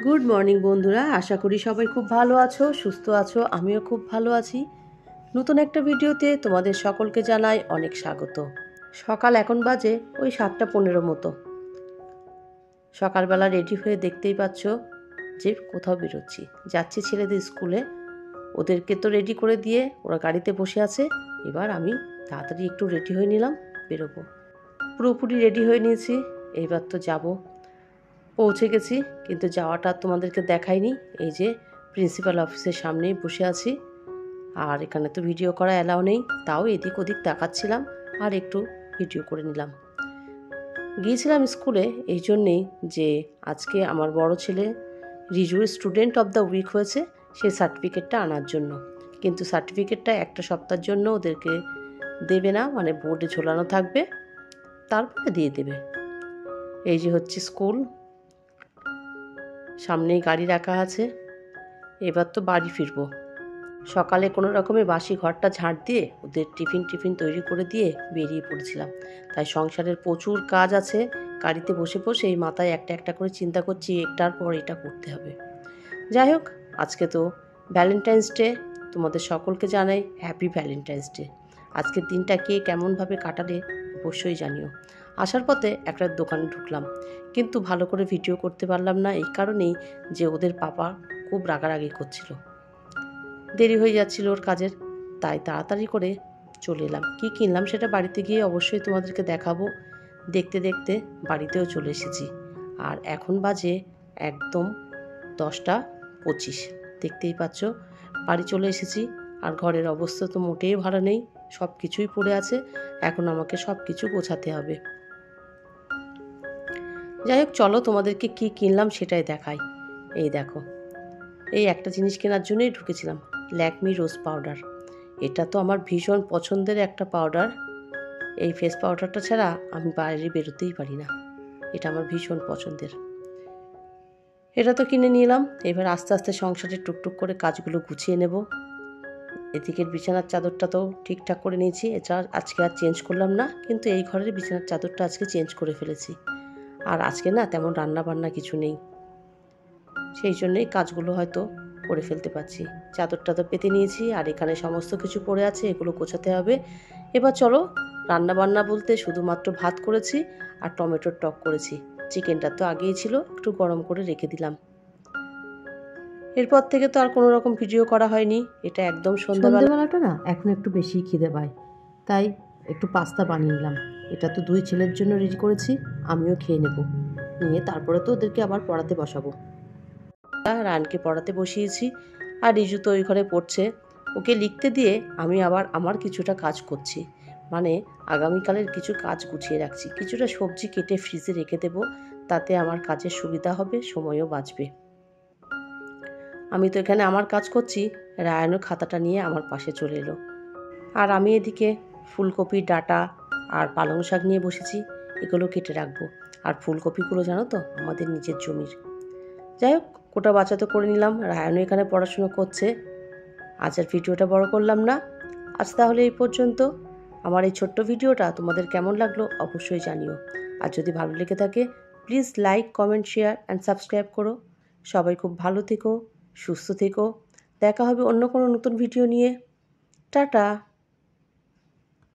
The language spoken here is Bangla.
গুড মর্নিং বন্ধুরা, আশা করি সবাই খুব ভালো আছো, সুস্থ আছো। আমিও খুব ভালো আছি। নতুন একটা ভিডিওতে তোমাদের সকলকে জানাই অনেক স্বাগত। সকাল এখন বাজে ওই 7:15 মতো। সকালবেলা রেডি হয়ে দেখতেই পাচ্ছ যে কোথাও বেরোচ্ছি, যাচ্ছি ছেলেদের স্কুলে। ওদেরকে তো রেডি করে দিয়ে ওরা গাড়িতে বসে আছে। এবার আমি তাড়াতাড়ি একটু রেডি হয়ে নিলাম, বেরোবো। পুরোপুরি রেডি হয়ে নিয়েছি, এইবার তো যাবো। পৌঁছে গেছি, কিন্তু যাওয়াটা তোমাদেরকে দেখাইনি। এই যে প্রিন্সিপাল অফিসের সামনেই বসে আছি, আর এখানে তো ভিডিও করা অ্যালাউ নেই, তাও এদিক ওদিক তাকাচ্ছিলাম আর একটু ভিডিও করে নিলাম। গিয়েছিলাম স্কুলে এই জন্যেই যে আজকে আমার বড় ছেলে রিজুর স্টুডেন্ট অফ দ্য উইক হয়েছে, সেই সার্টিফিকেটটা আনার জন্য। কিন্তু সার্টিফিকেটটা একটা সপ্তাহের জন্য ওদেরকে দেবে না, মানে বোর্ডে ঝোলানো থাকবে, তারপরে দিয়ে দেবে। এই যে হচ্ছে স্কুল, সামনেই গাড়ি রাখা আছে। এবার তো বাড়ি ফিরবো। সকালে কোনো রকমে বাসি ঘরটা ঝাঁট দিয়ে ওদের টিফিন তৈরি করে দিয়ে বেরিয়ে পড়েছিলাম। তাই সংসারের প্রচুর কাজ আছে। গাড়িতে বসে বসে এই মাথায় একটা একটা করে চিন্তা করছি, একটার পর এটা করতে হবে। যাই হোক, আজকে তো ভ্যালেন্টাইন্স ডে। তোমাদের সকলকে জানাই হ্যাপি ভ্যালেন্টাইন্স ডে। আজকের দিনটা কে কেমনভাবে কাটালে অবশ্যই জানিও। আসার পথে একটা দোকানে ঢুকলাম, কিন্তু ভালো করে ভিডিও করতে পারলাম না, এই কারণেই যে ওদের পাপা খুব রাগারাগি করছিল, দেরি হয়ে যাচ্ছিল ওর কাজের। তাই তাড়াতাড়ি করে চলে এলাম। কী কিনলাম সেটা বাড়িতে গিয়ে অবশ্যই তোমাদেরকে দেখাবো। দেখতে দেখতে বাড়িতেও চলে এসেছি, আর এখন বাজে একদম 10:25। দেখতেই পাচ্ছ বাড়ি চলে এসেছি, আর ঘরের অবস্থা তো মোটেই ভালো নেই, সব কিছুই পড়ে আছে। এখন আমাকে সব কিছু গোছাতে হবে। যাই হোক, চলো তোমাদেরকে কি কিনলাম সেটাই দেখাই। এই দেখো, এই একটা জিনিস কেনার জন্যই ঢুকেছিলাম, ল্যাকমি রোজ পাউডার। এটা তো আমার ভীষণ পছন্দের একটা পাউডার। এই ফেস পাউডারটা ছাড়া আমি বাইরে বেরোতেই পারি না, এটা আমার ভীষণ পছন্দের। এটা তো কিনে নিলাম। এবার আস্তে আস্তে সংসারের টুকটুক করে কাজগুলো গুছিয়ে নেব। এদিকের বিছানার চাদরটা তো ঠিকঠাক করে নিয়েছি, এটা আজকে আর চেঞ্জ করলাম না, কিন্তু এই ঘরের বিছানার চাদরটা আজকে চেঞ্জ করে ফেলেছি। আর আজকে না তেমন রান্না বান্না কিছু নেই, সেই জন্যই কাজগুলো হয়তো করে ফেলতে পারছি। চাদরটা তো পেতে নিয়েছি, আর এখানে সমস্ত কিছু পড়ে আছে, এগুলো গোছাতে হবে। এবার চলো, রান্না বান্না বলতে শুধুমাত্র ভাত করেছি আর টমেটোর টক করেছি। চিকেনটা তো আগেই ছিল, একটু গরম করে রেখে দিলাম। এরপর থেকে তো আর কোনো রকম ভিডিও করা হয়নি। এটা একদম সন্ধ্যাবেলাটা না এখন একটু বেশি খিদে পায়, তাই একটু পাস্তা বানিয়ে নিলাম। এটা তো 2 ছেলের জন্য রেডি করেছি, আমিও খেয়ে নেব। নিয়ে তারপরে তো ওদেরকে আবার পড়াতে বসাবো। রানকে পড়াতে বসিয়েছি, আর রিজু তো ওই ঘরে পড়ছে। ওকে লিখতে দিয়ে আমি আবার আমার কিছুটা কাজ করছি, মানে আগামীকালের কিছু কাজ গুছিয়ে রাখছি। কিছুটা সবজি কেটে ফ্রিজে রেখে দেবো, তাতে আমার কাজের সুবিধা হবে, সময়ও বাঁচবে। আমি তো এখানে আমার কাজ করছি, রায়ানও খাতাটা নিয়ে আমার পাশে চলে এলো। আর আমি এদিকে ফুলকপির ডাঁটা আর পালং শাক নিয়ে বসেছি, এগুলো কেটে রাখবো। আর ফুলকপিগুলো জানো তো আমাদের নিজের জমির। যাই হোক, কোটা বাছা তো করে নিলাম, রায়ানও এখানে পড়াশুনো করছে। আজ আর ভিডিওটা বড় করলাম না। আজ তাহলে এই পর্যন্ত। আমার এই ছোট্ট ভিডিওটা তোমাদের কেমন লাগলো অবশ্যই জানিও। আর যদি ভালো লেগে থাকে please like, comment, share and subscribe করো। সবাই খুব ভালো থেকো, সুস্থ থেকো। দেখা হবে অন্য কোনো নতুন ভিডিও নিয়ে। টাটা।